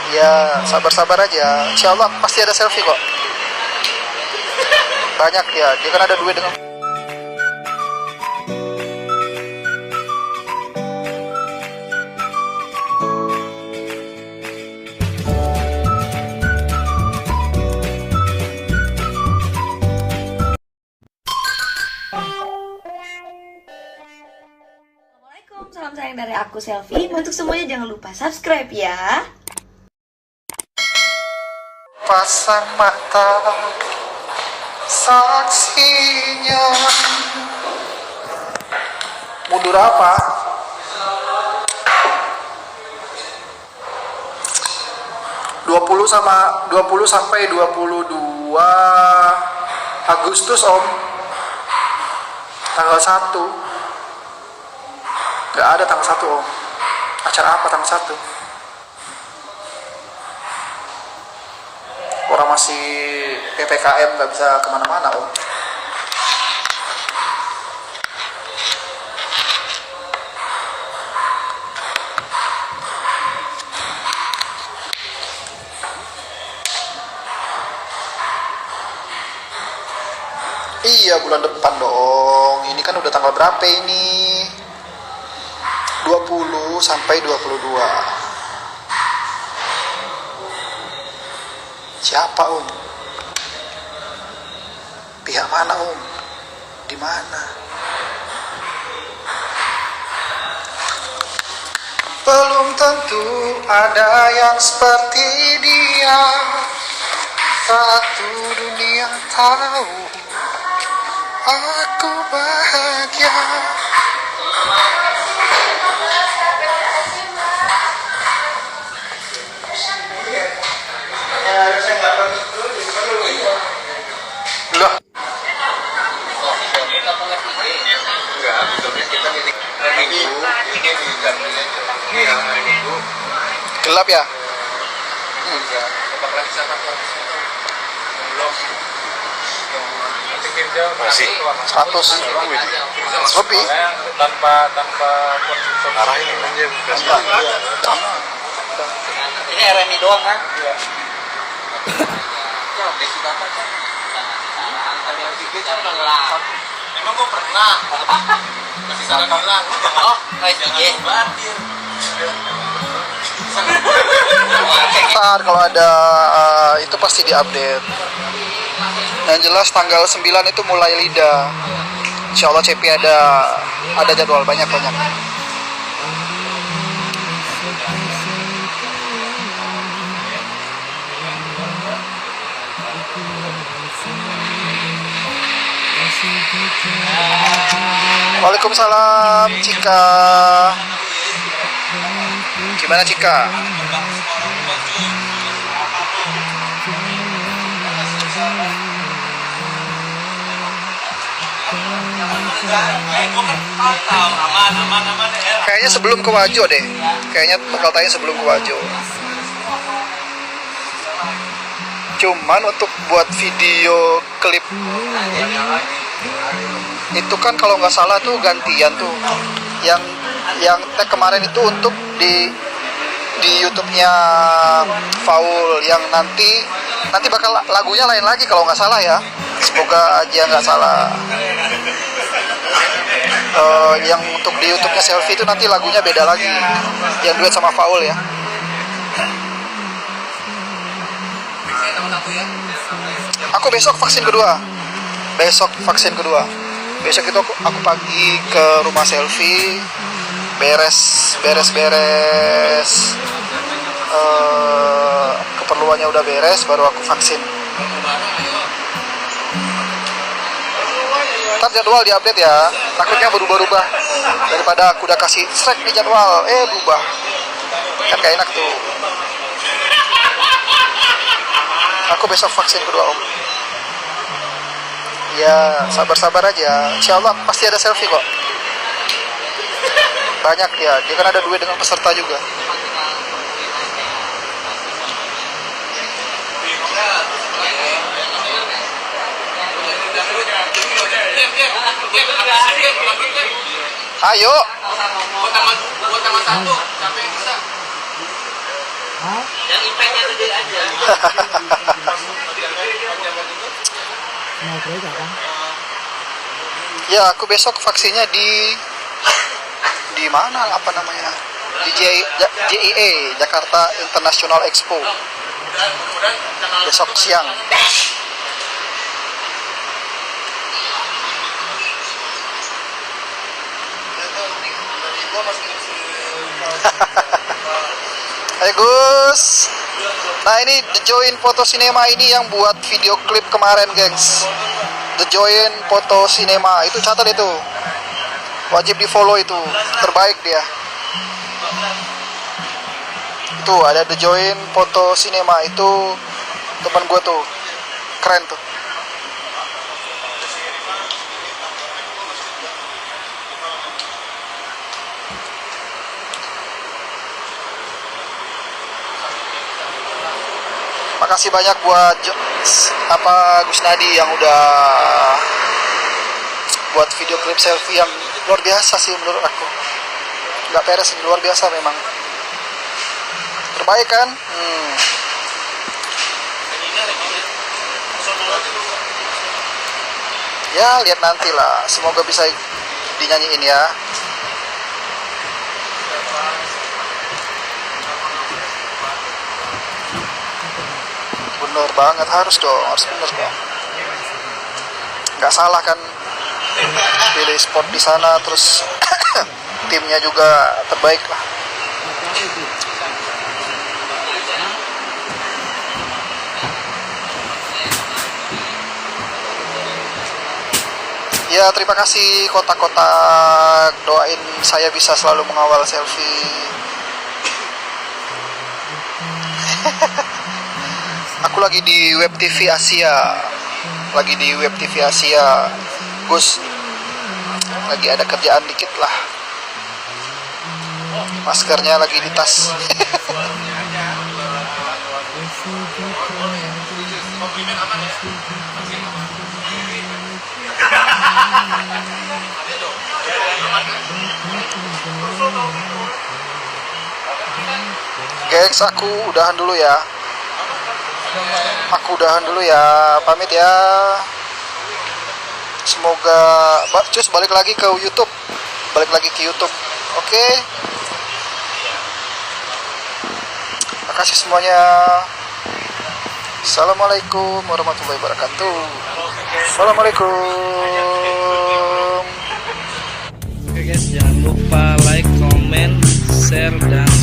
Ya, sabar-sabar aja. Insya Allah pasti ada selfie kok. Banyak ya, dia kan ada duit dengan... Assalamualaikum, salam sayang dari aku Selfie. Untuk semuanya jangan lupa subscribe ya. Pasang mata saksinya. Mundur apa? Dua puluh sampai 22 Agustus Om. Tanggal 1. Gak ada tanggal 1 Om. Acara apa tanggal 1? Orang masih PPKM gak bisa kemana-mana Om. Iya bulan depan dong. Ini kan udah tanggal berapa ini? 20 sampai 22. Siapa Om? Pihak mana Om? Di mana? Belum tentu ada yang seperti dia. Satu dunia tahu aku bahagia. Loh. Gelap ya? Masih 100 lebih. tanpa konsumsi arah ini aja Ini RMI doang kan? emang gue pernah masih salah bilang oh Ntar kalau ada itu pasti diupdate. Yang jelas tanggal 9 itu mulai Lida. Insya Allah CP ada jadwal banyak. Waalaikumsalam Cika. Gimana Cika? Kayaknya sebelum ke Wajo deh. Kayaknya bakal tanya sebelum ke Wajo. Cuman untuk buat video klip itu kan kalau nggak salah tuh gantian tuh. Yang tag kemarin itu untuk di YouTube-nya Faul, yang nanti bakal lagunya lain lagi kalau nggak salah ya. Semoga aja nggak salah. Yang untuk di YouTube-nya Selfie itu nanti lagunya beda lagi, yang duet sama Faul ya. Aku besok vaksin kedua. Besok itu aku pagi ke rumah Selfie, beres keperluannya udah beres, baru aku vaksin. Ntar jadwal diupdate ya, takutnya berubah-ubah. Daripada aku udah kasih strike di jadwal, berubah. Kan gak enak tuh. Aku besok vaksin kedua Om. Ya, sabar-sabar aja. Insya Allah pasti ada selfie kok. Banyak ya, dia kan ada duit dengan peserta juga. Ayo. Buat tanggal 1 sampai bisa. Yang impactnya gede aja. Ya, aku besok vaksinnya di mana, apa namanya, di JIE, Jakarta International Expo, besok siang. Hai Gus. Nah, ini The Join Foto Cinema ini yang buat video klip kemarin, gengs. The Join Foto Cinema itu, catat itu, wajib di follow, itu terbaik dia. Itu ada The Join Foto Cinema, itu teman gue tuh, keren tuh. Makasih banyak buat Gus Nadi yang udah buat video klip selfie yang luar biasa sih menurut aku. Nggak peres, luar biasa memang. Terbaik kan? Ya, lihat nanti lah. Semoga bisa dinyanyiin ya. Bener banget, harus bener dong. Nggak salah kan pilih spot di sana, terus timnya juga terbaik lah. Ya, terima kasih kotak-kotak, doain saya bisa selalu mengawal selfie. Aku lagi di Web TV Asia. Gus, lagi ada kerjaan dikit lah. Maskernya lagi di tas. Gengs, aku udahan dulu ya. Pamit ya. Semoga cus balik lagi ke YouTube. Oke. Makasih semuanya. Assalamualaikum warahmatullahi wabarakatuh. Assalamualaikum. Oke guys, jangan lupa like, comment, share, dan